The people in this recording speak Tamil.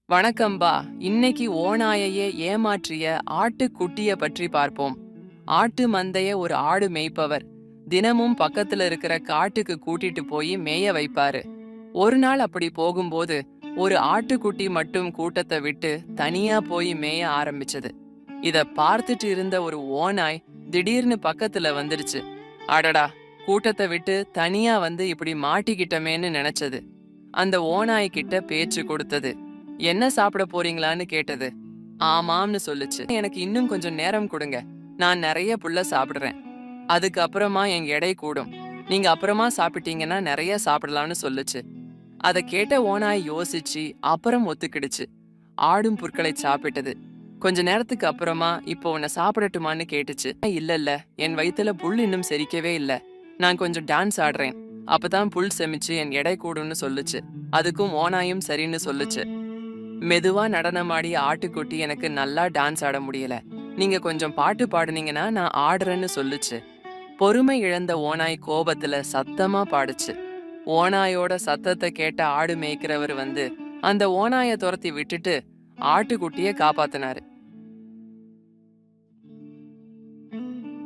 வணக்கம்பா. இன்னைக்கு ஓநாயையே ஏமாற்றிய ஆட்டுக்குட்டிய பற்றி பார்ப்போம். ஆட்டு மந்தைய ஒரு ஆடு மேய்ப்பவர் தினமும் பக்கத்துல இருக்கிற காட்டுக்கு கூட்டிட்டு போய் மேய வைப்பாரு. ஒரு நாள் அப்படி போகும்போது ஒரு ஆட்டுக்குட்டி மட்டும் கூட்டத்தை விட்டு தனியா போய் மேய ஆரம்பிச்சது. இத பார்த்துட்டு இருந்த ஒரு ஓநாய் திடீர்னு பக்கத்துல வந்துருச்சு. அடடா, கூட்டத்தை விட்டு தனியா வந்து இப்படி மாட்டிக்கிட்டமேன்னு நினைச்சது. அந்த ஓநாய் கிட்ட பேச்சு கொடுத்தது. என்ன சாப்பிட போறீங்களான்னு கேட்டது. ஆமாம்னு சொல்லுச்சு. எனக்கு இன்னும் கொஞ்சம் நேரம் கொடுங்க, நான் நிறைய புல்ல சாப்பிடுறேன், அதுக்கு அப்புறமா என் எடை கூடும், நீங்க அப்புறமா சாப்பிட்டீங்கன்னா நிறைய சாப்பிடலாம்னு சொல்லுச்சு. அதை கேட்ட ஓநாய் யோசிச்சு அப்புறம் ஒத்துக்கிடுச்சு. ஆடும் புற்களை சாப்பிட்டது. கொஞ்ச நேரத்துக்கு அப்புறமா இப்போ உன்னை சாப்பிடட்டுமான்னு கேட்டுச்சு. இல்ல இல்ல, என் வயித்துல புல் இன்னும் செரிக்கவே இல்ல, நான் கொஞ்சம் டான்ஸ் ஆடுறேன், அப்பதான் புல் செமிச்சு என் எடை கூடும்னு சொல்லுச்சு. அதுக்கும் ஓநாயும் சரின்னு சொல்லுச்சு. மெதுவா நடனமாடிய ஆட்டுக்குட்டி எனக்கு நல்லா டான்ஸ் ஆட முடியல, நீங்க கொஞ்சம் பாட்டு பாடுனீங்கன்னா நான் ஆடுறேன்னு சொல்லுச்சு. பொறுமை இழந்த ஓநாய் கோபத்துல சத்தமா பாடுச்சு. ஓநாயோட சத்தத்தை கேட்ட ஆடு மேய்க்கிறவர் வந்து அந்த ஓநாய துரத்தி விட்டுட்டு ஆட்டுக்குட்டிய காப்பாத்தினாரு.